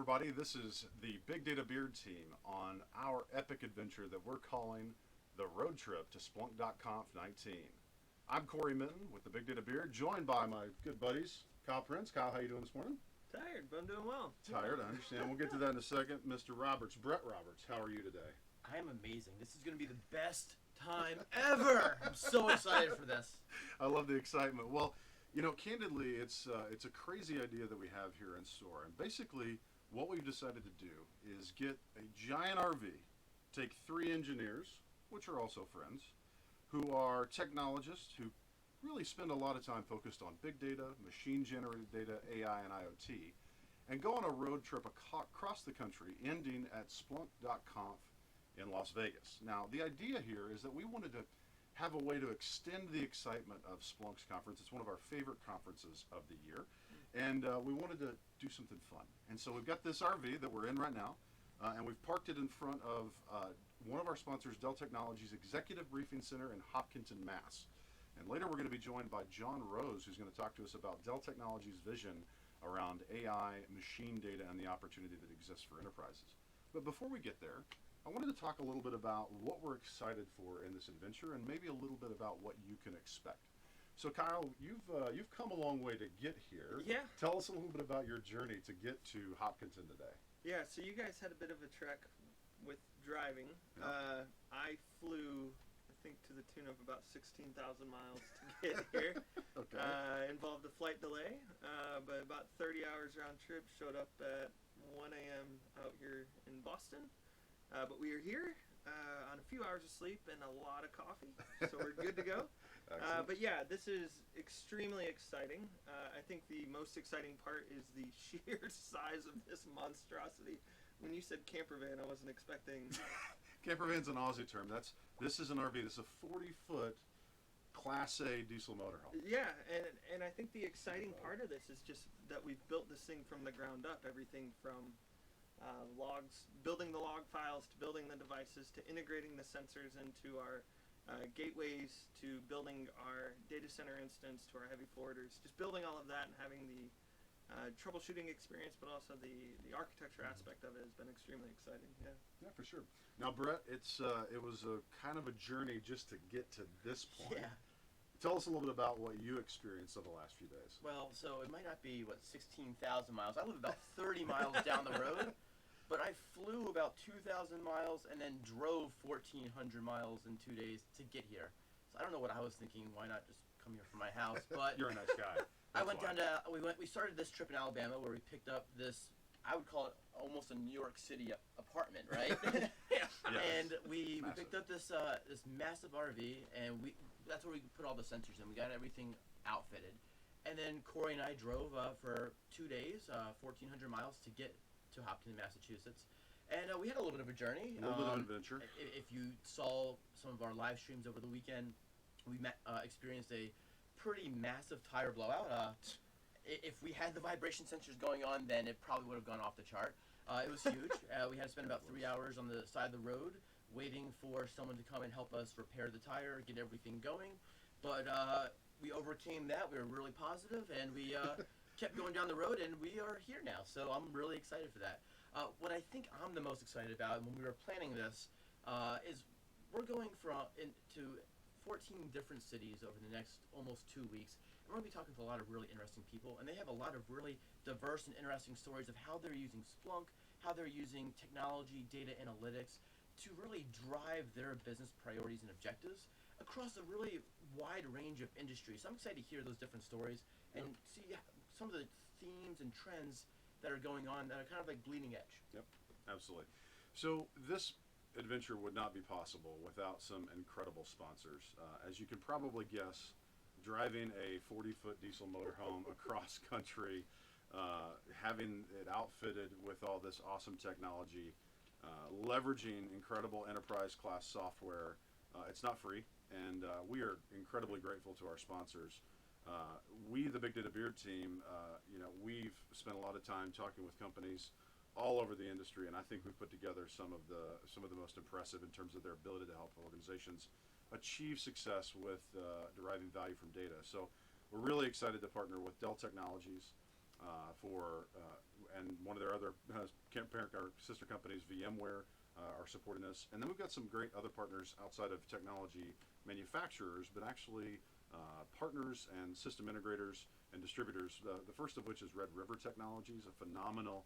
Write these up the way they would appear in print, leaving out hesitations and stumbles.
everybody. This is the Big Data Beard team on our epic adventure that we're calling the road trip to Splunk.conf 19. I'm Corey Minton with the Big Data Beard, joined by my good buddies, Kyle Prince. Kyle, how you doing this morning? Tired, but I'm doing well. Tired, I understand. We'll get to that in a second. Mr. Roberts, Brett Roberts, how are you today? I am amazing. This is going to be the best time ever. I'm so excited for this. I love the excitement. Well, you know, candidly, it's a crazy idea that we have here in store. And basically, what we've decided to do is get a giant RV, take 3 engineers, which are also friends, who are technologists who really spend a lot of time focused on big data, machine-generated data, AI, and IoT, and go on a road trip across the country, ending at Splunk.conf in Las Vegas. Now, the idea here is that we wanted to have a way to extend the excitement of Splunk's conference. It's one of our favorite conferences of the year, and we wanted to do something fun. And so we've got this RV that we're in right now, and we've parked it in front of one of our sponsors, Dell Technologies Executive Briefing Center in Hopkinton, Mass. And later we're going to be joined by John Roese, who's going to talk to us about Dell Technologies' vision around AI, machine data, and the opportunity that exists for enterprises. But before we get there, I wanted to talk a little bit about what we're excited for in this adventure, and maybe a little bit about what you can expect. So, Kyle, you've come a long way to get here. Yeah. Tell us a little bit about your journey to get to Hopkinton today. Yeah, so you guys had a bit of a trek with driving. Yeah. I flew, I think, to the tune of about 16,000 miles to get here. Okay. Involved a flight delay, but about 30 hours round trip. Showed up at 1 a.m. out here in Boston. But we are here on a few hours of sleep and a lot of coffee, so we're good to go. But yeah, this is extremely exciting. I think the most exciting part is the sheer size of this monstrosity. When you said camper van, I wasn't expecting. Camper van's an Aussie term. This is an RV. This is a 40-foot Class A diesel motorhome. Yeah, and I think the exciting part of this is just that we've built this thing from the ground up. Everything from logs, building the log files, to building the devices, to integrating the sensors into our gateways, to building our data center instance, to our heavy forwarders. Just building all of that and having the troubleshooting experience, but also the architecture aspect of it has been extremely exciting. Yeah. Yeah, for sure. Now, Brett, it was a kind of a journey just to get to this point. Yeah. Tell us a little bit about what you experienced over the last few days. Well, so it might not be, 16,000 miles. I live about 30 miles down the road, but I flew about 2,000 miles and then drove 1,400 miles in 2 days to get here. So I don't know what I was thinking. Why not just come here from my house? But You're a nice guy. I went down to, we started this trip in Alabama where we picked up this, I would call it almost a New York City apartment, right? Yeah. And we picked up this this massive RV, and that's where we put all the sensors in. We got everything outfitted. And then Corey and I drove for 2 days, 1,400 miles to get to Hopkinton, Massachusetts. And we had a little bit of a journey. A little bit of an adventure. If you saw some of our live streams over the weekend, we experienced a pretty massive tire blowout. If we had the vibration sensors going on, then it probably would have gone off the chart. It was huge. We had to spend about 3 hours on the side of the road waiting for someone to come and help us repair the tire, get everything going. But we overcame that. We were really positive, and we kept going down the road, and we are here now. So I'm really excited for that. What I think I'm the most excited about when we were planning this is we're going to 14 different cities over the next almost 2 weeks. And we're going to be talking to a lot of really interesting people, and they have a lot of really diverse and interesting stories of how they're using Splunk, how they're using technology, data analytics to really drive their business priorities and objectives across a really wide range of industries. So I'm excited to hear those different stories and see some of the themes and trends that are going on that are kind of like bleeding edge. Yep, absolutely. So this adventure would not be possible without some incredible sponsors. As you can probably guess, driving a 40-foot diesel motorhome across country, having it outfitted with all this awesome technology, leveraging incredible enterprise class software, it's not free, and we are incredibly grateful to our sponsors. We, the Big Data Beard team, we've spent a lot of time talking with companies all over the industry, and I think we've put together some of the most impressive in terms of their ability to help organizations achieve success with deriving value from data. So we're really excited to partner with Dell Technologies, and one of their other parent or sister companies, VMware, are supporting us. And then we've got some great other partners outside of technology manufacturers, but actually partners and system integrators and distributors. The first of which is Red River Technologies, a phenomenal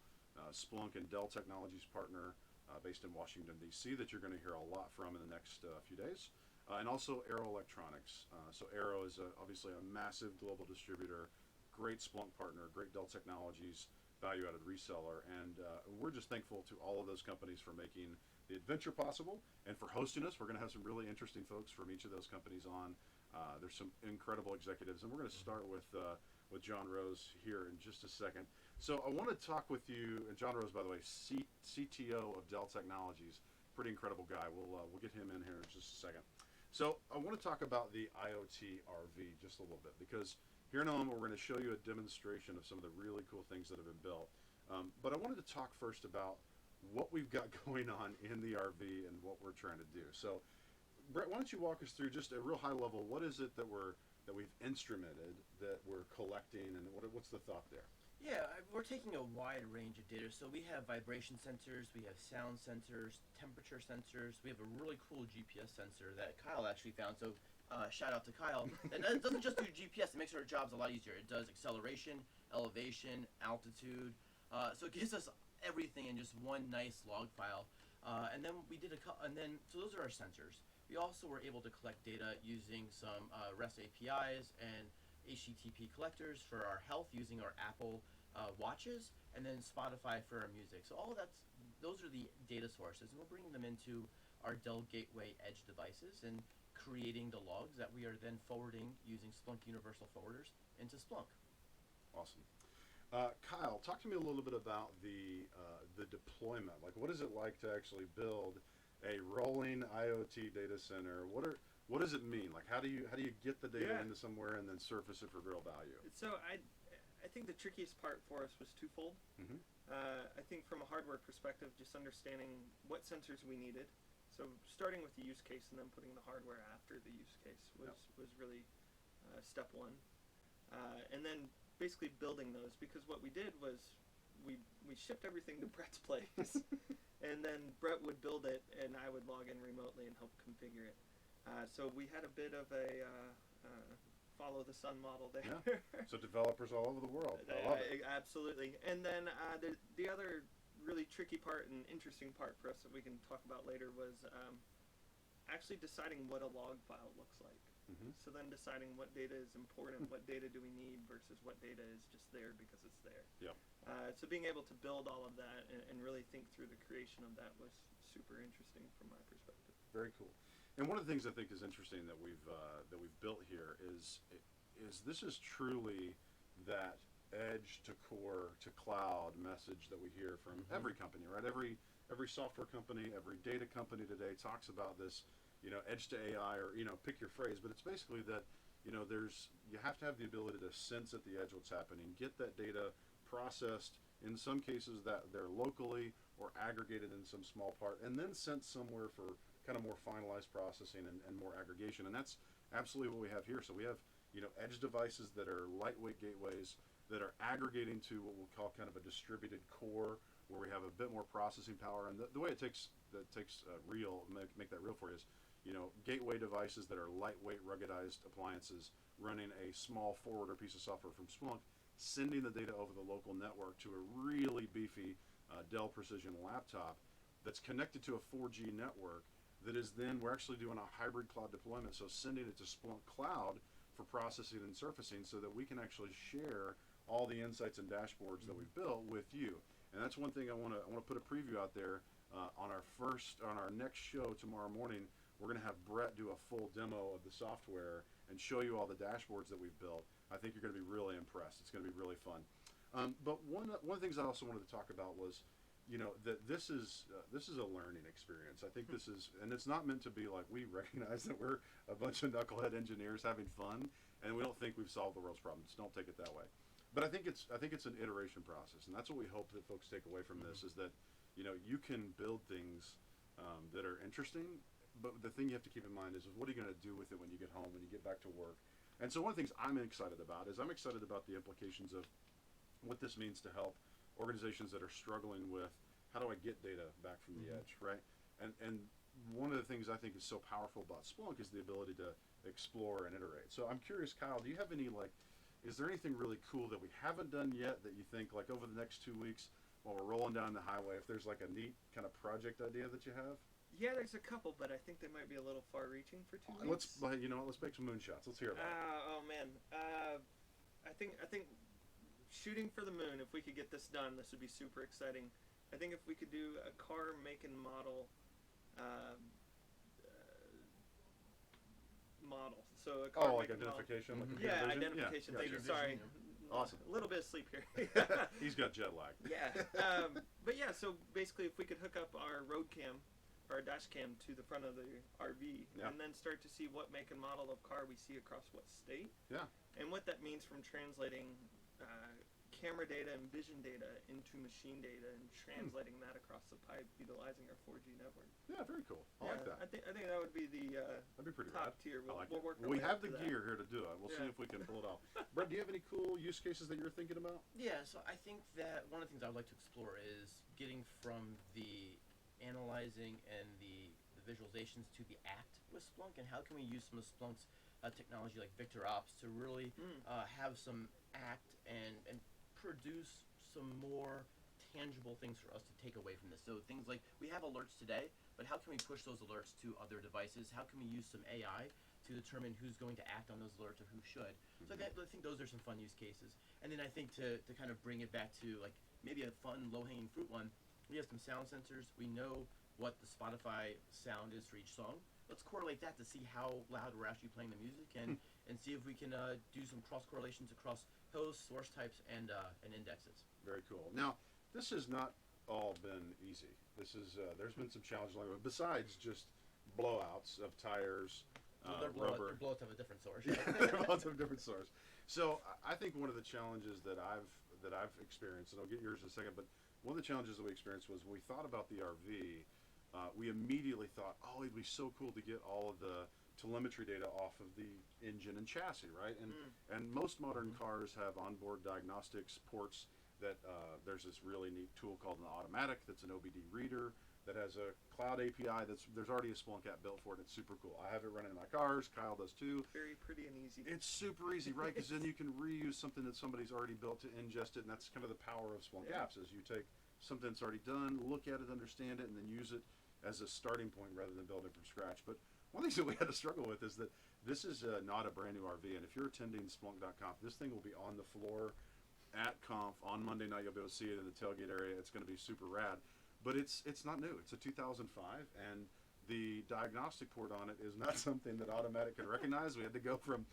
Splunk and Dell Technologies partner based in Washington, D.C. that you're going to hear a lot from in the next few days. And also Arrow Electronics. So Arrow is obviously a massive global distributor, great Splunk partner, great Dell Technologies value-added reseller, and we're just thankful to all of those companies for making the adventure possible and for hosting us. We're going to have some really interesting folks from each of those companies on. There's some incredible executives, and we're going to start with John Roese here in just a second. So I want to talk with you, and John Roese, by the way, CTO of Dell Technologies, pretty incredible guy. We'll get him in here in just a second. So I want to talk about the IoT RV just a little bit, because here in a moment we're going to show you a demonstration of some of the really cool things that have been built. But I wanted to talk first about what we've got going on in the RV and what we're trying to do. So Brett, why don't you walk us through just a real high level, what is it that we've instrumented, that we're collecting, and what's the thought there? Yeah, we're taking a wide range of data. So we have vibration sensors, we have sound sensors, temperature sensors. We have a really cool GPS sensor that Kyle actually found. So shout out to Kyle. And it doesn't just do GPS, it makes our jobs a lot easier. It does acceleration, elevation, altitude. So it gives us everything in just one nice log file. And then we did so those are our sensors. We also were able to collect data using some REST APIs and HTTP collectors for our health using our Apple watches, and then Spotify for our music. So those are the data sources, and we're bringing them into our Dell Gateway Edge devices and creating the logs that we are then forwarding using Splunk Universal Forwarders into Splunk. Awesome. Kyle, talk to me a little bit about the deployment. Like, what is it like to actually build a rolling IoT data center? What does it mean? Like, how do you get the data into somewhere and then surface it for real value? So I think the trickiest part for us was twofold. Mm-hmm. I think from a hardware perspective, just understanding what sensors we needed. So starting with the use case and then putting the hardware after the use case was really step one. And then basically building those, because what we did was we shipped everything to Brett's place, and then Brett would build it, and I would log in remotely and help configure it. So we had a bit of a follow the sun model there. Yeah. So developers all over the world. I love it. Absolutely. And then the other really tricky part and interesting part for us that we can talk about later was actually deciding what a log file looks like. Mm-hmm. So then deciding what data is important, what data do we need versus what data is just there because it's there. Yep. So being able to build all of that and really think through the creation of that was super interesting from my perspective. Very cool. And one of the things I think is interesting that we've built here is this is truly that edge to core to cloud message that we hear from every company, right? Every software company, every data company today talks about this, edge to AI, or pick your phrase, but it's basically that you have to have the ability to sense at the edge what's happening, get that data processed, in some cases that they're locally or aggregated in some small part, and then sent somewhere for kind of more finalized processing and more aggregation. And that's absolutely what we have here. So we have edge devices that are lightweight gateways that are aggregating to what we'll call kind of a distributed core, where we have a bit more processing power. And the way it takes make that real for you is gateway devices that are lightweight, ruggedized appliances running a small forwarder piece of software from Splunk, sending the data over the local network to a really beefy Dell Precision laptop that's connected to a 4G network. That is then, we're actually doing a hybrid cloud deployment, so sending it to Splunk Cloud for processing and surfacing, so that we can actually share all the insights and dashboards that we've built with you. And that's one thing I want to put a preview out there on our next show tomorrow morning. We're going to have Brett do a full demo of the software and show you all the dashboards that we've built. I think you're going to be really impressed. It's going to be really fun. But one of the things I also wanted to talk about was, that this is a learning experience. I think this is, and it's not meant to be like, we recognize that we're a bunch of knucklehead engineers having fun, and we don't think we've solved the world's problems. Don't take it that way. But I think it's an iteration process, and that's what we hope that folks take away from this, is that you can build things that are interesting, but the thing you have to keep in mind is what are you going to do with it when you get home, when you get back to work. And so one of the things I'm excited about is the implications of what this means to help organizations that are struggling with how do I get data back from the edge, right? And one of the things I think is so powerful about Splunk is the ability to explore and iterate. So I'm curious, Kyle, do you have any is there anything really cool that we haven't done yet that you think over the next 2 weeks while we're rolling down the highway, if there's a neat kind of project idea that you have? Yeah, there's a couple, but I think they might be a little far-reaching for 2 Let's weeks. let's make some moonshots. Let's hear about it. Oh man, I think shooting for the moon. If we could get this done, this would be super exciting. I think if we could do a car make and model. Model. So a car make and identification. model. Like Identification. Thank you. gotcha. Sorry. Awesome. A little bit of sleep here. He's got jet lag. Yeah. But yeah, so basically if we could hook up our road cam, our dash cam to the front of the RV and then start to see what make and model of car we see across what state. Yeah. And what that means from translating camera data and vision data into machine data and translating that across the pipe utilizing our 4G network. Yeah, very cool. I like that. I think that would be the That'd be pretty top rad. tier. We'll I like work it. our We way have up the to that. gear here to do it. We'll see if we can pull it off. Brett, do you have any cool use cases that you're thinking about? Yeah, so I think that one of the things I would like to explore is getting from the analyzing and the visualizations to the act with Splunk, and how can we use some of Splunk's technology like VictorOps to really have some act and produce some more tangible things for us to take away from this. So things like, we have alerts today, but how can we push those alerts to other devices? How can we use some AI to determine who's going to act on those alerts or who should? So I think those are some fun use cases. And then I think to kind of bring it back to maybe a fun low-hanging fruit one, we have some sound sensors. We know what the Spotify sound is for each song. Let's correlate that to see how loud we're actually playing the music and see if we can do some cross-correlations across hosts, source types, and indexes. Very cool. Now, this has not all been easy. This is there's been some challenges along the way, besides just blowouts of tires, rubber. Their blowouts have a different source. Lots of different source. So I think one of the challenges that I've experienced, and I'll get yours in a second, but one of the challenges that we experienced was when we thought about the RV, we immediately thought, oh, it'd be so cool to get all of the telemetry data off of the engine and chassis, right? And most modern cars have onboard diagnostics ports that there's this really neat tool called an automatic that's an OBD reader that has a cloud API there's already a Splunk app built for it. It's super cool. I have it running in my cars. Kyle does too. Very pretty and easy. It's super easy, right? Because then you can reuse something that somebody's already built to ingest it, and that's kind of the power of Splunk apps is you take something that's already done, look at it, understand it, and then use it as a starting point rather than building from scratch. But one of the things that we had to struggle with is that this is not a brand new RV, and if you're attending Splunk.conf, this thing will be on the floor at conf on Monday night. You'll be able to see it in the tailgate area. It's going to be super rad, but it's not new. It's a 2005, and the diagnostic port on it is not something that Automatic can recognize. We had to go from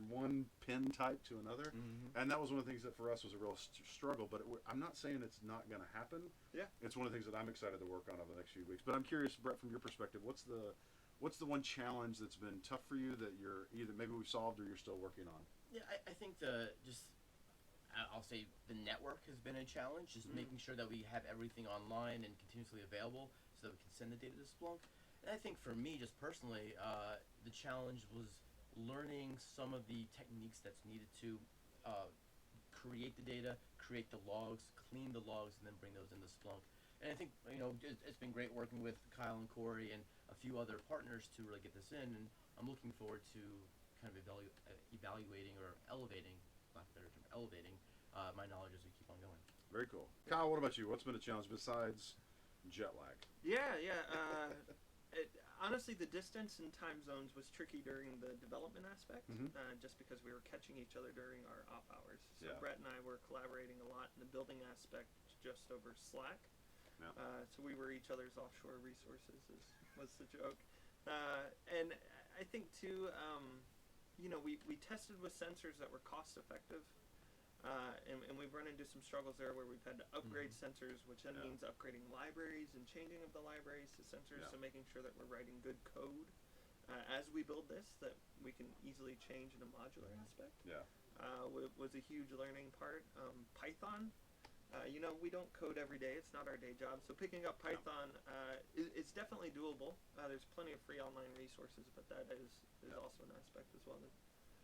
one pin type to another, and that was one of the things that for us was a real struggle. But I'm not saying it's not going to happen. Yeah, it's one of the things that I'm excited to work on over the next few weeks. But I'm curious, Brett, from your perspective, what's the one challenge that's been tough for you that you're either maybe we've solved or you're still working on? Yeah, I think I'll say the network has been a challenge, just making sure that we have everything online and continuously available so that we can send the data to Splunk. And I think for me, just personally, the challenge was learning some of the techniques that's needed to create the data, create the logs, clean the logs, and then bring those into Splunk. And I think, it's been great working with Kyle and Corey and a few other partners to really get this in, and I'm looking forward to kind of evaluating or elevating, lack of a better term, elevating my knowledge as we keep on going. Very cool. Kyle, what about you? What's been a challenge besides jet lag? Yeah. Honestly, the distance and time zones was tricky during the development aspect, just because we were catching each other during our op hours. So Brett and I were collaborating a lot in the building aspect just over Slack. Yeah. So we were each other's offshore resources, was the joke. And I think too, we tested with sensors that were cost effective. And we've run into some struggles there where we've had to upgrade sensors, which then means upgrading libraries and changing of the libraries to sensors, so making sure that we're writing good code as we build this that we can easily change in a modular aspect. Was a huge learning part. Python, we don't code every day. It's not our day job. So picking up Python it's definitely doable. There's plenty of free online resources, but that is also an aspect as well.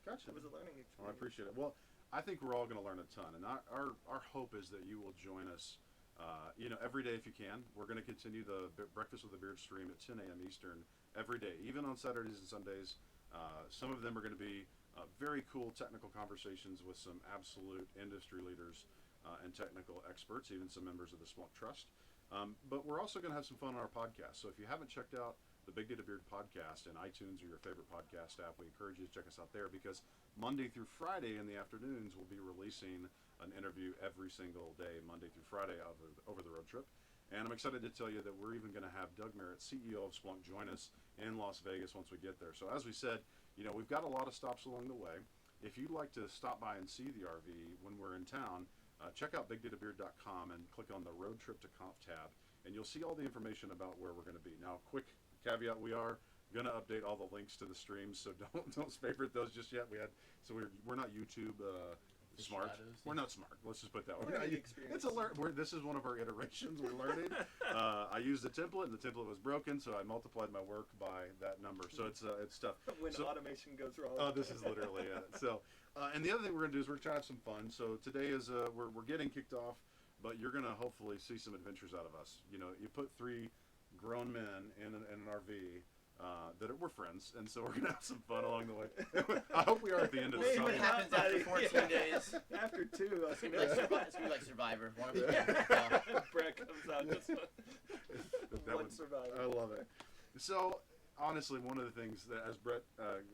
Gotcha. It was a learning experience. Oh, I appreciate it. Well, I think we're all going to learn a ton, and our hope is that you will join us. Every day if you can. We're going to continue the Breakfast with the Beard stream at 10 a.m. Eastern every day, even on Saturdays and Sundays. Some of them are going to be very cool technical conversations with some absolute industry leaders and technical experts, even some members of the Splunk Trust. But we're also going to have some fun on our podcast. So if you haven't checked out the Big Data Beard podcast in iTunes or your favorite podcast app, we encourage you to check us out there, because Monday through Friday in the afternoons, we'll be releasing an interview every single day, Monday through Friday over the road trip. And I'm excited to tell you that we're even going to have Doug Merritt, CEO of Splunk, join us in Las Vegas once we get there. So as we said, we've got a lot of stops along the way. If you'd like to stop by and see the RV when we're in town, check out bigdatabeard.com and click on the Road Trip to Conf tab, and you'll see all the information about where we're going to be. Now, quick caveat, we are going to update all the links to the streams, so don't favorite those just yet. We're not YouTube smart. We're not smart. Let's just put that one. It's this is one of our iterations. We're learning. I used a template, and the template was broken, so I multiplied my work by that number. So it's tough. When automation goes wrong. Oh, this is literally it. So, and the other thing we're gonna do is we're trying to have some fun. So today is we're getting kicked off, but you're gonna hopefully see some adventures out of us. You put 3 grown men in an RV. We're friends, and so we're gonna have some fun along the way. I hope we are at the end of the See what happens after 14 days. After 2, It's gonna be like Survivor. Brett comes out just one survivor. I love it. So honestly, one of the things that, as Brett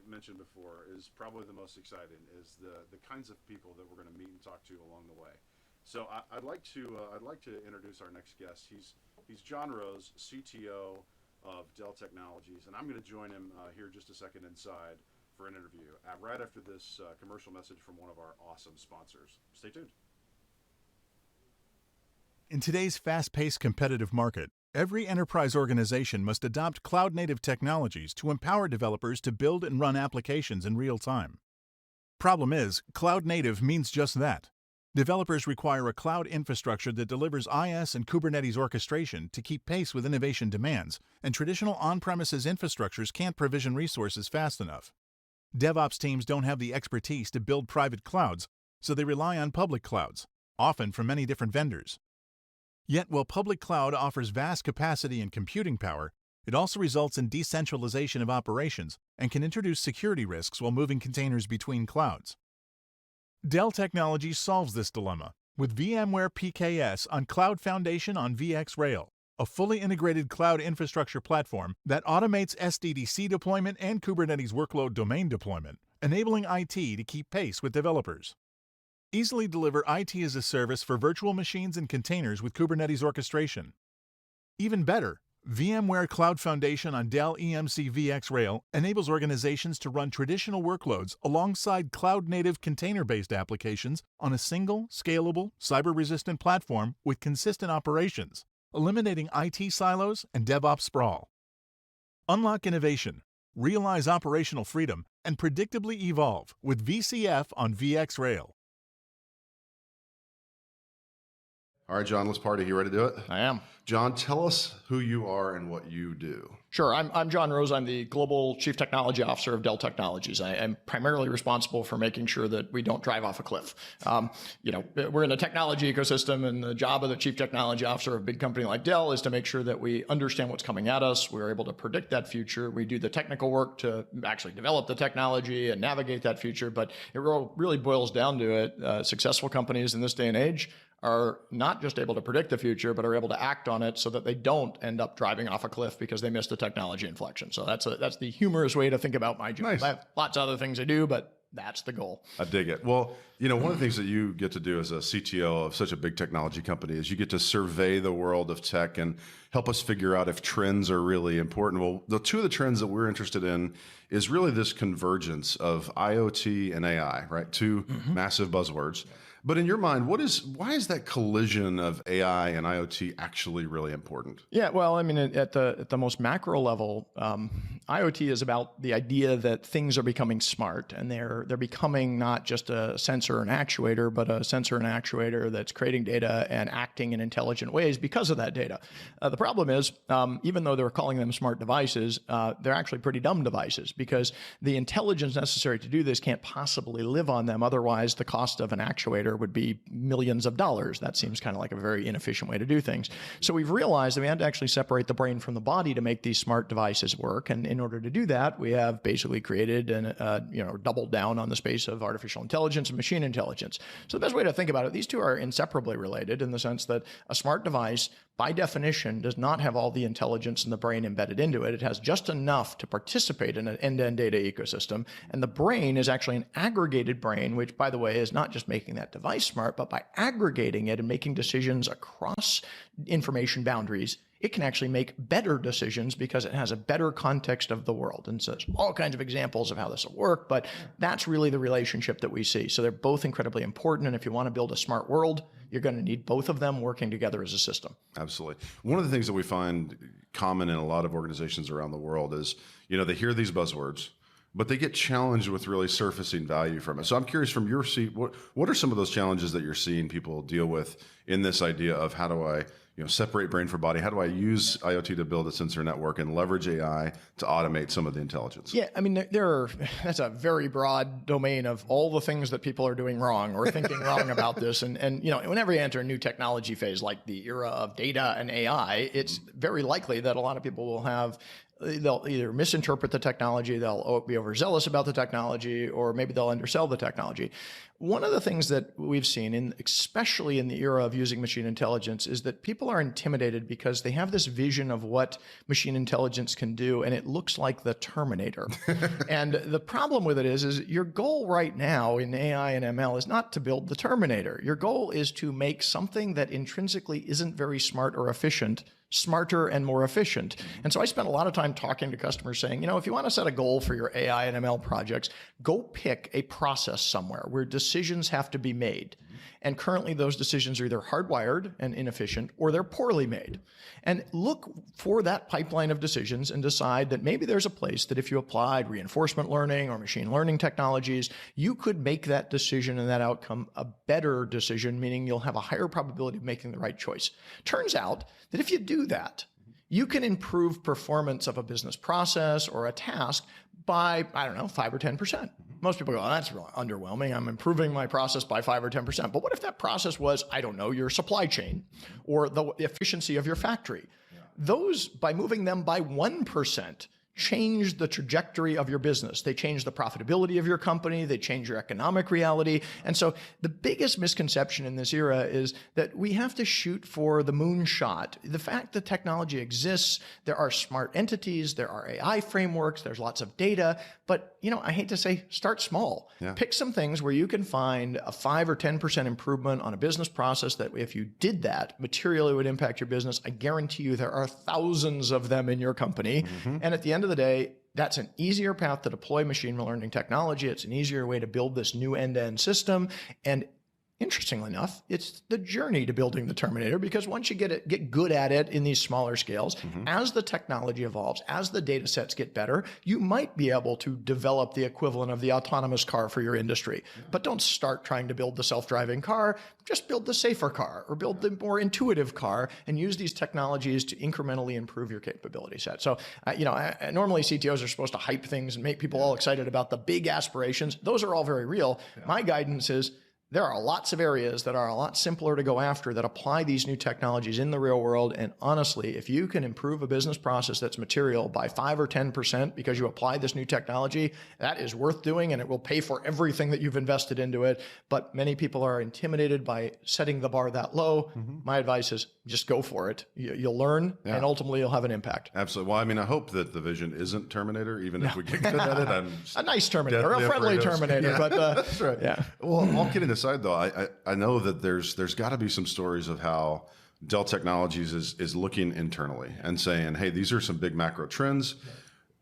mentioned before, is probably the most exciting is the kinds of people that we're going to meet and talk to along the way. So I'd like to introduce our next guest. He's John Roese, CTO of Dell Technologies, and I'm going to join him here just a second inside for an interview right after this commercial message from one of our awesome sponsors. Stay tuned. In today's fast-paced competitive market, every enterprise organization must adopt cloud-native technologies to empower developers to build and run applications in real time. Problem is, cloud-native means just that. Developers require a cloud infrastructure that delivers IaaS and Kubernetes orchestration to keep pace with innovation demands, and traditional on-premises infrastructures can't provision resources fast enough. DevOps teams don't have the expertise to build private clouds, so they rely on public clouds, often from many different vendors. Yet, while public cloud offers vast capacity and computing power, it also results in decentralization of operations and can introduce security risks while moving containers between clouds. Dell Technologies solves this dilemma with VMware PKS on Cloud Foundation on VxRail, a fully integrated cloud infrastructure platform that automates SDDC deployment and Kubernetes workload domain deployment, enabling IT to keep pace with developers. Easily deliver IT as a service for virtual machines and containers with Kubernetes orchestration. Even better, VMware Cloud Foundation on Dell EMC VxRail enables organizations to run traditional workloads alongside cloud-native container-based applications on a single, scalable, cyber-resistant platform with consistent operations, eliminating IT silos and DevOps sprawl. Unlock innovation, realize operational freedom, and predictably evolve with VCF on VxRail. All right, John, let's party. You ready to do it? I am. John, tell us who you are and what you do. Sure. I'm John Roese. I'm the Global Chief Technology Officer of Dell Technologies. I am primarily responsible for making sure that we don't drive off a cliff. We're in a technology ecosystem, and the job of the Chief Technology Officer of a big company like Dell is to make sure that we understand what's coming at us. We're able to predict that future. We do the technical work to actually develop the technology and navigate that future. But it really boils down to it. Successful companies in this day and age are not just able to predict the future, but are able to act on it so that they don't end up driving off a cliff because they missed a technology inflection. So that's the humorous way to think about my job. Nice. I have lots of other things I do, but that's the goal. I dig it. Well, one of the things that you get to do as a CTO of such a big technology company is you get to survey the world of tech and help us figure out if trends are really important. Well, the two of the trends that we're interested in is really this convergence of IoT and AI, right? Two massive buzzwords. But in your mind, why is that collision of AI and IoT actually really important? Yeah, well, I mean, at the most macro level, IoT is about the idea that things are becoming smart, and they're becoming not just a sensor and actuator, but a sensor and actuator that's creating data and acting in intelligent ways because of that data. The problem is, even though they're calling them smart devices, they're actually pretty dumb devices, because the intelligence necessary to do this can't possibly live on them. Otherwise, the cost of an actuator would be millions of dollars. That seems kind of like a very inefficient way to do things. So we've realized that we had to actually separate the brain from the body to make these smart devices work. And in order to do that, we have basically created and doubled down on the space of artificial intelligence and machine intelligence. So the best way to think about it, these two are inseparably related in the sense that a smart device, by definition, does not have all the intelligence in the brain embedded into it. It has just enough to participate in an end-to-end data ecosystem. And the brain is actually an aggregated brain, which, by the way, is not just making that device smart, but by aggregating it and making decisions across information boundaries, it can actually make better decisions because it has a better context of the world. And so there's all kinds of examples of how this will work, but that's really the relationship that we see. So they're both incredibly important. And if you want to build a smart world, you're going to need both of them working together as a system. Absolutely. One of the things that we find common in a lot of organizations around the world is, they hear these buzzwords, but they get challenged with really surfacing value from it. So I'm curious, from your seat, what are some of those challenges that you're seeing people deal with in this idea of how do I separate brain from body? How do I use IoT to build a sensor network and leverage AI to automate some of the intelligence? Yeah, I mean, that's a very broad domain of all the things that people are doing wrong or thinking wrong about this. And whenever you enter a new technology phase like the era of data and AI, it's very likely that a lot of people they'll either misinterpret the technology, they'll be overzealous about the technology, or maybe they'll undersell the technology. One of the things that we've seen, especially in the era of using machine intelligence, is that people are intimidated because they have this vision of what machine intelligence can do, and it looks like the Terminator. And the problem with it is your goal right now in AI and ML is not to build the Terminator. Your goal is to make something that intrinsically isn't very smart or efficient smarter and more efficient. And so I spent a lot of time talking to customers saying, if you want to set a goal for your AI and ML projects, go pick a process somewhere where decisions have to be made. And currently those decisions are either hardwired and inefficient or they're poorly made. And look for that pipeline of decisions and decide that maybe there's a place that if you applied reinforcement learning or machine learning technologies, you could make that decision and that outcome a better decision, meaning you'll have a higher probability of making the right choice. Turns out that if you do that, you can improve performance of a business process or a task by, 5 or 10%. Most people go, oh, that's really underwhelming. I'm improving my process by 5 or 10%. But what if that process was, your supply chain or the efficiency of your factory? Yeah. Those, by moving them by 1%, change the trajectory of your business. They change the profitability of your company. They change your economic reality. And so the biggest misconception in this era is that we have to shoot for the moonshot. The fact that technology exists, there are smart entities, there are AI frameworks, there's lots of data, but I hate to say, start small. Yeah. Pick some things where you can find a 5 or 10% improvement on a business process that if you did that, materially would impact your business. I guarantee you there are thousands of them in your company. Mm-hmm. And at the end of the day, that's an easier path to deploy machine learning technology. It's an easier way to build this new end-to-end system. And interestingly enough, it's the journey to building the Terminator, because once you get good at it in these smaller scales, as the technology evolves, as the data sets get better, you might be able to develop the equivalent of the autonomous car for your industry. Yeah. But don't start trying to build the self-driving car. Just build the safer car or build the more intuitive car and use these technologies to incrementally improve your capability set. So, normally CTOs are supposed to hype things and make people all excited about the big aspirations. Those are all very real. Yeah. My guidance is, there are lots of areas that are a lot simpler to go after that apply these new technologies in the real world. And honestly, if you can improve a business process that's material by 5 or 10% because you apply this new technology, that is worth doing and it will pay for everything that you've invested into it. But many people are intimidated by setting the bar that low. Mm-hmm. My advice is just go for it. You'll learn and ultimately you'll have an impact. Absolutely. Well, I hope that the vision isn't Terminator, even if we get good at it. I'm a nice Terminator, a friendly Terminator. But that's right. Yeah. Well, all kidding aside, though, I know that there's got to be some stories of how Dell Technologies is looking internally and saying, hey, these are some big macro trends.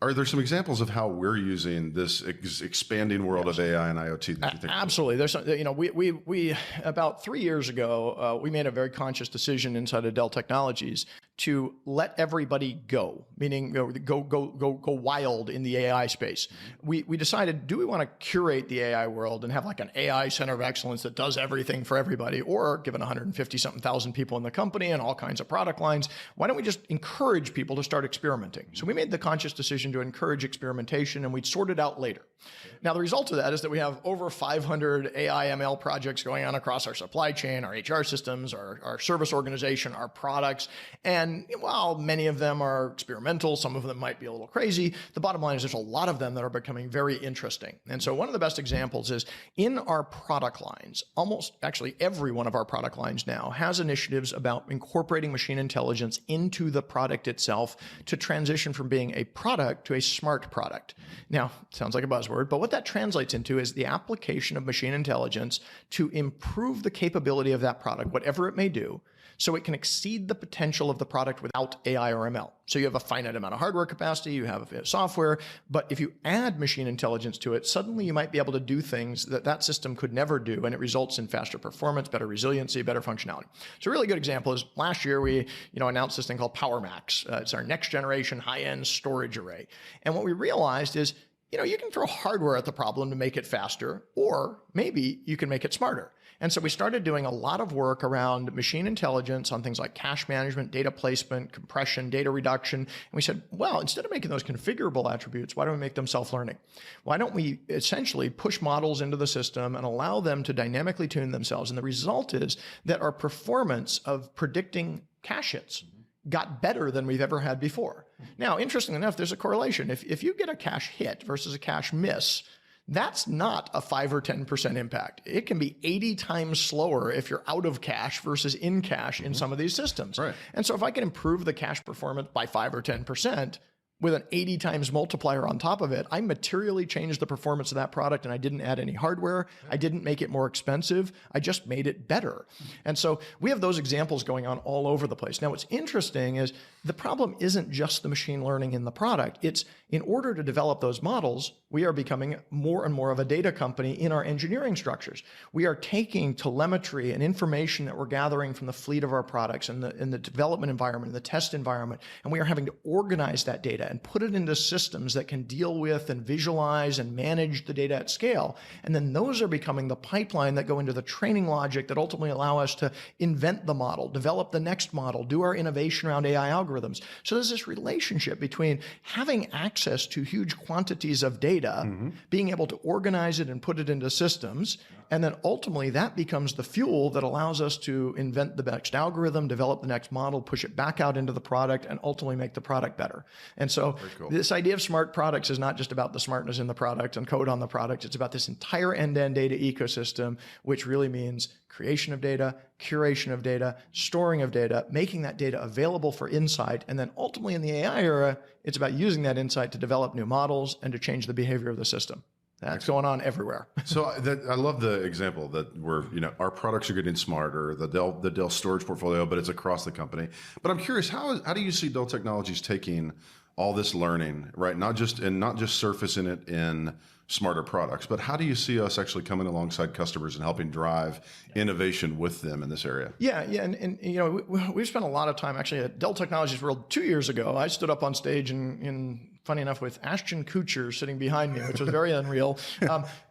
Are there some examples of how we're using this expanding world of AI and IoT that you think? Absolutely. There's, we about 3 years ago, we made a very conscious decision inside of Dell Technologies to let everybody go, meaning go wild in the AI space. We decided, do we want to curate the AI world and have like an AI center of excellence that does everything for everybody, or given 150-something thousand people in the company and all kinds of product lines, why don't we just encourage people to start experimenting? So we made the conscious decision to encourage experimentation, and we'd sort it out later. Now, the result of that is that we have over 500 AI ML projects going on across our supply chain, our HR systems, our service organization, our products. And while many of them are experimental, some of them might be a little crazy, the bottom line is there's a lot of them that are becoming very interesting. And so one of the best examples is in our product lines, almost actually every one of our product lines now has initiatives about incorporating machine intelligence into the product itself to transition from being a product to a smart product. Now, sounds like a buzzword, but what that translates into is the application of machine intelligence to improve the capability of that product, whatever it may do, so it can exceed the potential of the product without AI or ML. So you have a finite amount of hardware capacity, you have software, but if you add machine intelligence to it, suddenly you might be able to do things that that system could never do, and it results in faster performance, better resiliency, better functionality. So a really good example is last year we announced this thing called PowerMax. It's our next generation high-end storage array. And what we realized is, you can throw hardware at the problem to make it faster, or maybe you can make it smarter. And so we started doing a lot of work around machine intelligence on things like cache management, data placement, compression, data reduction. And we said, well, instead of making those configurable attributes, why don't we make them self-learning? Why don't we essentially push models into the system and allow them to dynamically tune themselves? And the result is that our performance of predicting cache hits got better than we've ever had before. Now, interestingly enough, there's a correlation. If you get a cache hit versus a cache miss, that's not a 5 or 10% impact. It can be 80 times slower if you're out of cache versus in cache in some of these systems. Right. And so if I can improve the cache performance by 5 or 10%, with an 80 times multiplier on top of it, I materially changed the performance of that product, and I didn't add any hardware. I didn't make it more expensive. I just made it better. And so we have those examples going on all over the place. Now, what's interesting is the problem isn't just the machine learning in the product. It's in order to develop those models, we are becoming more and more of a data company in our engineering structures. We are taking telemetry and information that we're gathering from the fleet of our products and the development environment, and the test environment, and we are having to organize that data and put it into systems that can deal with and visualize and manage the data at scale. And then those are becoming the pipeline that go into the training logic that ultimately allow us to invent the model, develop the next model, do our innovation around AI algorithms. So there's this relationship between having access to huge quantities of data, being able to organize it and put it into systems, and then ultimately that becomes the fuel that allows us to invent the next algorithm, develop the next model, push it back out into the product, and ultimately make the product better. And so this idea of smart products is not just about the smartness in the product and code on the product. It's about this entire end-to-end data ecosystem, which really means creation of data, curation of data, storing of data, making that data available for insight. And then ultimately in the AI era, it's about using that insight to develop new models and to change the behavior of the system. That's going on everywhere. So I love the example that our products are getting smarter, the Dell storage portfolio, but it's across the company. But I'm curious, how do you see Dell Technologies taking all this learning, right? Not just surfacing it in smarter products, but how do you see us actually coming alongside customers and helping drive innovation with them in this area? Yeah, and we've spent a lot of time actually at Dell Technologies World 2 years ago. I stood up on stage in funny enough, with Ashton Kutcher sitting behind me, which was very unreal.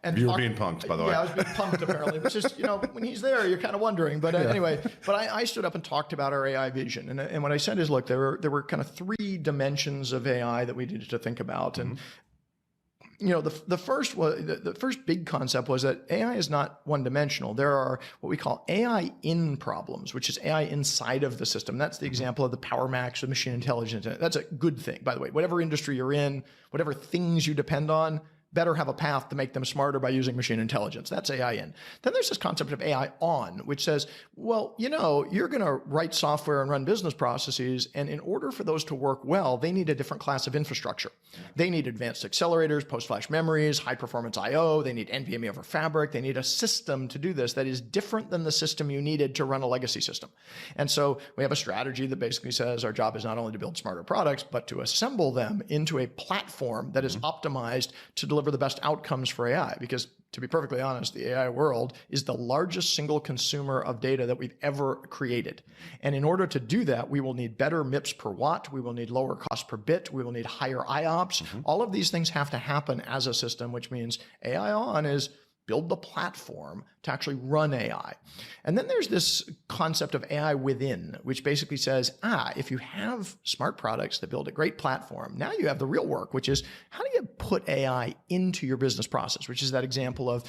And you were being punked, by the way. Yeah, I was being punked apparently, which is, when he's there, you're kind of wondering. But anyway, I stood up and talked about our AI vision. And what I said is, look, there were kind of 3 dimensions of AI that we needed to think about. And the first big concept was that AI is not one-dimensional. There are what we call AI in problems, which is AI inside of the system. That's the example of the PowerMax with machine intelligence. That's a good thing, by the way. Whatever industry you're in, whatever things you depend on, better have a path to make them smarter by using machine intelligence. That's AI in. Then there's this concept of AI on, which says, well, you're going to write software and run business processes, and in order for those to work well, they need a different class of infrastructure. They need advanced accelerators, post-flash memories, high-performance I/O. They need NVMe over Fabric. They need a system to do this that is different than the system you needed to run a legacy system. And so we have a strategy that basically says our job is not only to build smarter products, but to assemble them into a platform that is optimized to deliver the best outcomes for AI. Because to be perfectly honest, the AI world is the largest single consumer of data that we've ever created. And in order to do that, we will need better MIPS per watt. We will need lower cost per bit. We will need higher IOPS. All of these things have to happen as a system, which means AI on is build the platform to actually run AI. And then there's this concept of AI within, which basically says, if you have smart products that build a great platform, now you have the real work, which is how do you put AI into your business process, which is that example of,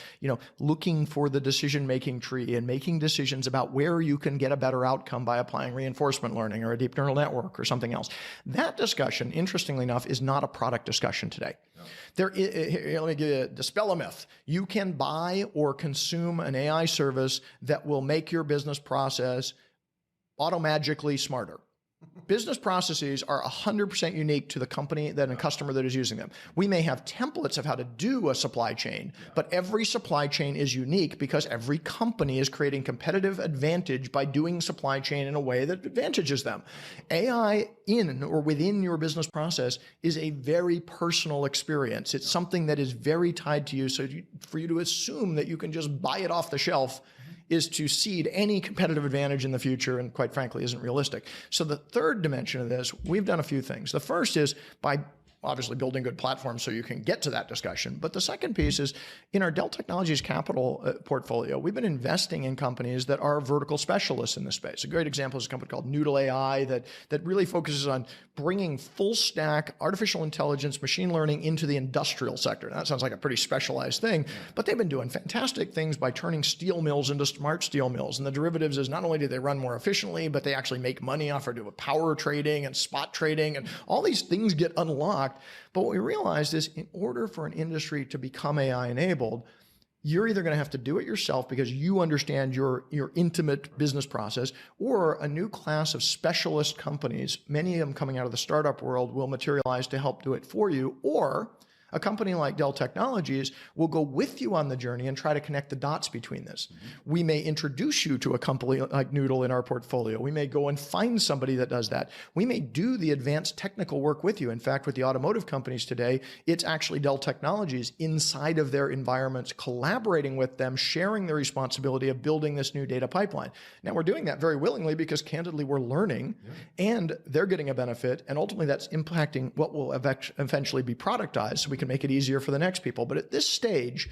looking for the decision-making tree and making decisions about where you can get a better outcome by applying reinforcement learning or a deep neural network or something else. That discussion, interestingly enough, is not a product discussion today. Let me dispel a myth. You can buy or consume an AI service that will make your business process automagically smarter. Business processes are 100% unique to the company and a customer that is using them. We may have templates of how to do a supply chain, but every supply chain is unique because every company is creating competitive advantage by doing supply chain in a way that advantages them. AI in or within your business process is a very personal experience. It's something that is very tied to you. So for you to assume that you can just buy it off the shelf is to cede any competitive advantage in the future, and quite frankly, isn't realistic. So the third dimension of this, we've done a few things. The first is by obviously building good platforms so you can get to that discussion. But the second piece is in our Dell Technologies capital portfolio, we've been investing in companies that are vertical specialists in this space. A great example is a company called Noodle AI that really focuses on bringing full stack artificial intelligence, machine learning into the industrial sector. Now, that sounds like a pretty specialized thing, but they've been doing fantastic things by turning steel mills into smart steel mills. And the derivatives is not only do they run more efficiently, but they actually make money off of power trading and spot trading, and all these things get unlocked. But what we realized is in order for an industry to become AI enabled, you're either going to have to do it yourself because you understand your intimate business process, or a new class of specialist companies, many of them coming out of the startup world, will materialize to help do it for you, or a company like Dell Technologies will go with you on the journey and try to connect the dots between this. We may introduce you to a company like Noodle in our portfolio. We may go and find somebody that does that. We may do the advanced technical work with you. In fact, with the automotive companies today, it's actually Dell Technologies inside of their environments, collaborating with them, sharing the responsibility of building this new data pipeline. Now, we're doing that very willingly because candidly, we're learning and they're getting a benefit. And ultimately, that's impacting what will eventually be productized. So we can make it easier for the next people. But at this stage,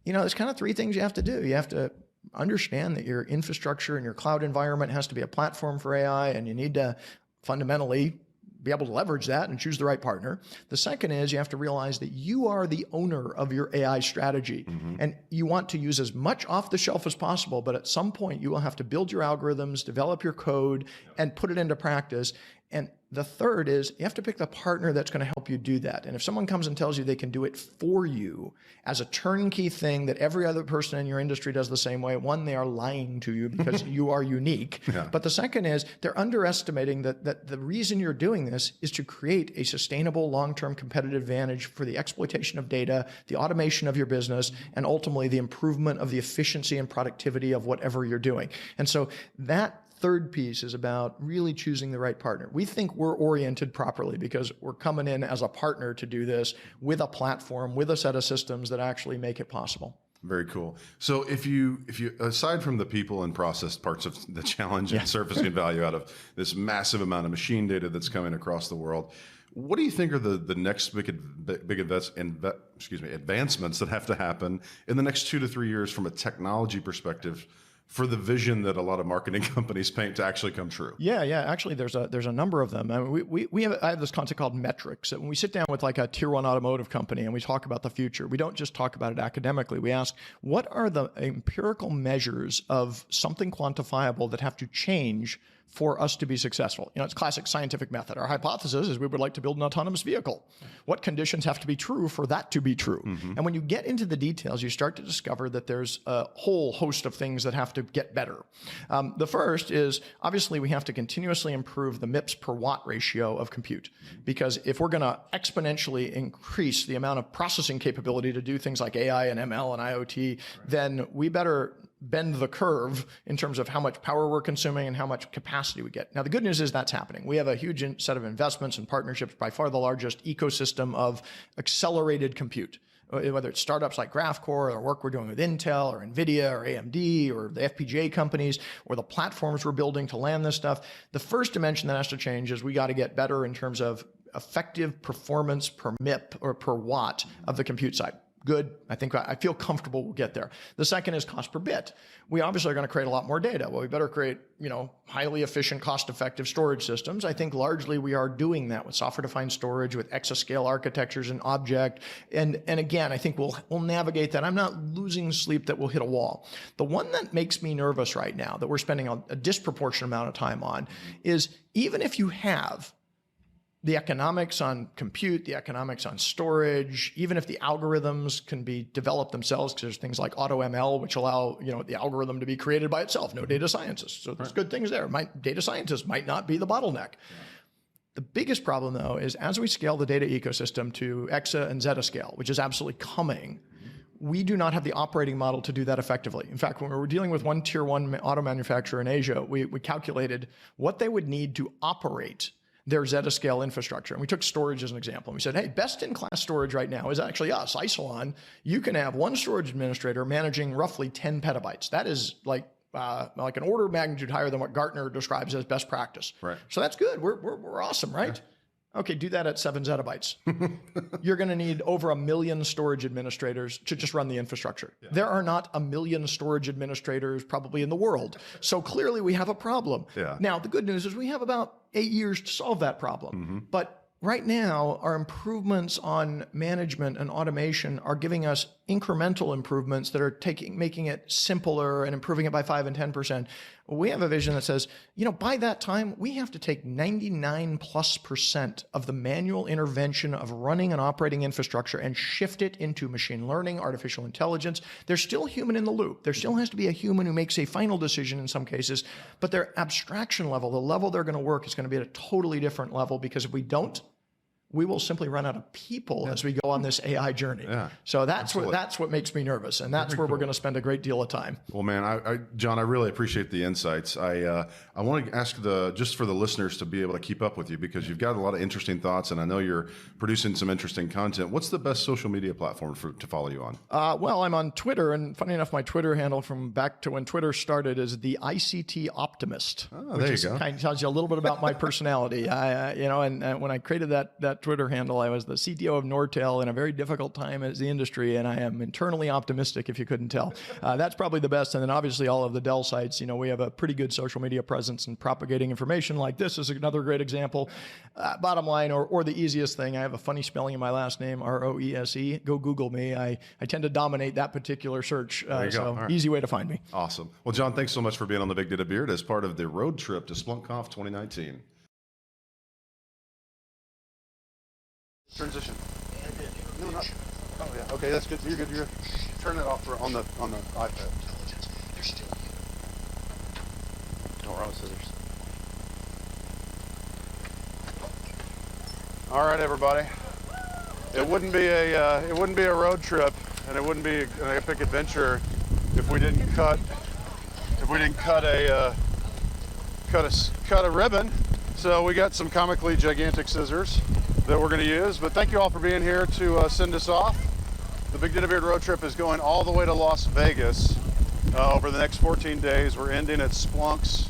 there's kind of three things you have to do. You have to understand that your infrastructure and your cloud environment has to be a platform for AI, and you need to fundamentally be able to leverage that and choose the right partner. The second is you have to realize that you are the owner of your AI strategy, and you want to use as much off the shelf as possible, but at some point you will have to build your algorithms, develop your code, and put it into practice. And the third is you have to pick the partner that's going to help you do that. And if someone comes and tells you they can do it for you as a turnkey thing that every other person in your industry does the same way, one, they are lying to you because you are unique. But the second is they're underestimating that the reason you're doing this is to create a sustainable long-term competitive advantage for the exploitation of data, the automation of your business, and ultimately the improvement of the efficiency and productivity of whatever you're doing. And so that third piece is about really choosing the right partner. We think we're oriented properly because we're coming in as a partner to do this with a platform, with a set of systems that actually make it possible. Very cool. So if you aside from the people and process parts of the challenge and surfacing value out of this massive amount of machine data that's coming across the world, what do you think are the next big advancements that have to happen in the next 2 to 3 years from a technology perspective for the vision that a lot of marketing companies paint to actually come true? Yeah. Actually, there's a number of them. I mean, I have this concept called metrics. When we sit down with like a tier 1 automotive company and we talk about the future, we don't just talk about it academically. We ask, what are the empirical measures of something quantifiable that have to change for us to be successful? It's classic scientific method. Our hypothesis is we would like to build an autonomous vehicle. What conditions have to be true for that to be true? And when you get into the details, you start to discover that there's a whole host of things that have to get better. The first is, obviously, we have to continuously improve the MIPS per watt ratio of compute. Because if we're going to exponentially increase the amount of processing capability to do things like AI and ML and IoT, then we better bend the curve in terms of how much power we're consuming and how much capacity we get. Now, the good news is that's happening. We have a huge set of investments and partnerships, by far the largest ecosystem of accelerated compute, whether it's startups like GraphCore or work we're doing with Intel or NVIDIA or AMD or the FPGA companies or the platforms we're building to land this stuff. The first dimension that has to change is we got to get better in terms of effective performance per MIP or per watt of the compute side. Good. I feel comfortable we'll get there. The second is cost per bit. We obviously are going to create a lot more data. Well, we better create, highly efficient, cost-effective storage systems. I think largely we are doing that with software-defined storage, with exascale architectures and object. And again, I think we'll navigate that. I'm not losing sleep that we'll hit a wall. The one that makes me nervous right now, that we're spending a disproportionate amount of time on, is even if you have the economics on compute, the economics on storage, even if the algorithms can be developed themselves, because there's things like AutoML, which allow the algorithm to be created by itself, no data scientists. So there's good things there. Data scientists might not be the bottleneck. The biggest problem, though, is as we scale the data ecosystem to exa and zetascale, which is absolutely coming, we do not have the operating model to do that effectively. In fact, when we were dealing with one tier 1 auto manufacturer in Asia, we calculated what they would need to operate their zetascale infrastructure. And we took storage as an example. And we said, hey, best in class storage right now is actually us, Isilon. You can have one storage administrator managing roughly 10 petabytes. That is like an order of magnitude higher than what Gartner describes as best practice. Right. So that's good. We're awesome, right? Yeah. Okay, do that at 7 zettabytes. You're going to need over 1 million storage administrators to just run the infrastructure. Yeah. There are not 1 million storage administrators probably in the world. So clearly we have a problem. Yeah. Now, the good news is we have about 8 years to solve that problem. But right now, our improvements on management and automation are giving us incremental improvements that are making it simpler and improving it by 5 and 10%. We have a vision that says, by that time, we have to take 99+% of the manual intervention of running and operating infrastructure and shift it into machine learning, artificial intelligence. There's still human in the loop. There still has to be a human who makes a final decision in some cases, but their abstraction level, the level they're going to work, is going to be at a totally different level, because if we don't, we will simply run out of people as we go on this AI journey. Yeah, so that's what makes me nervous, and that's where we're going to spend a great deal of time. Well, man, John, I really appreciate the insights. I want to ask just for the listeners to be able to keep up with you, because you've got a lot of interesting thoughts, and I know you're producing some interesting content. What's the best social media platform to follow you on? Well, I'm on Twitter, and funny enough, my Twitter handle from back to when Twitter started is the ICT Optimist. Oh, there you go. Kind of tells you a little bit about my personality. And when I created that Twitter handle, I was the CTO of Nortel in a very difficult time as the industry, and I am internally optimistic, if you couldn't tell. That's probably the best. And then obviously all of the Dell sites, we have a pretty good social media presence, and propagating information like this is another great example. Bottom line, or the easiest thing, I have a funny spelling in my last name, Roese. Go Google me. I tend to dominate that particular search. So right. Easy way to find me. Awesome. Well, John, thanks so much for being on the Big Data Beard as part of the road trip to Splunk Conf 2019. Transition. No, not. Oh yeah. Okay, that's good. You're good. You're good. Turn it off on the iPad. They're still here. Don't run with scissors. All right, everybody. It wouldn't be a road trip, and it wouldn't be an epic adventure if we didn't cut a ribbon. So we got some comically gigantic scissors that we're going to use, but thank you all for being here to send us off. The Big Data Beard road trip is going all the way to Las Vegas over the next 14 days. We're ending at Splunk's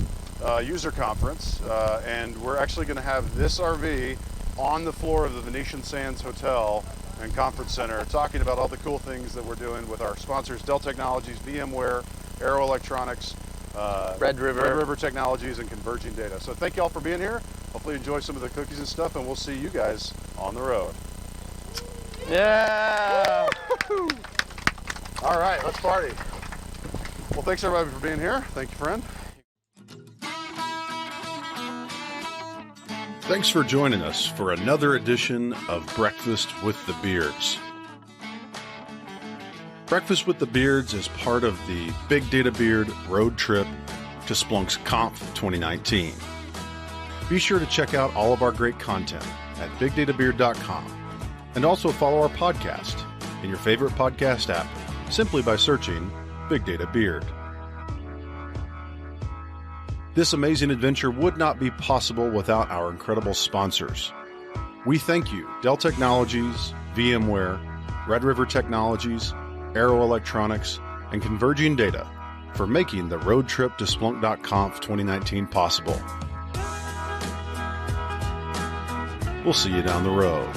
user conference, and we're actually going to have this RV on the floor of the Venetian Sands Hotel and Conference Center, talking about all the cool things that we're doing with our sponsors, Dell Technologies, VMware, Aero Electronics, Red River Technologies and Converging Data. So thank you all for being here. Hopefully you enjoy some of the cookies and stuff, and we'll see you guys on the road. Yeah. All right, let's party. Well, thanks everybody for being here. Thank you, friend. Thanks for joining us for another edition of Breakfast with the Beards. Breakfast with the Beards is part of the Big Data Beard road trip to Splunk's Conf 2019. Be sure to check out all of our great content at bigdatabeard.com and also follow our podcast in your favorite podcast app simply by searching Big Data Beard. This amazing adventure would not be possible without our incredible sponsors. We thank you, Dell Technologies, VMware, Red River Technologies, Arrow Electronics, and Converging Data for making the road trip to Splunk.conf 2019 possible. We'll see you down the road.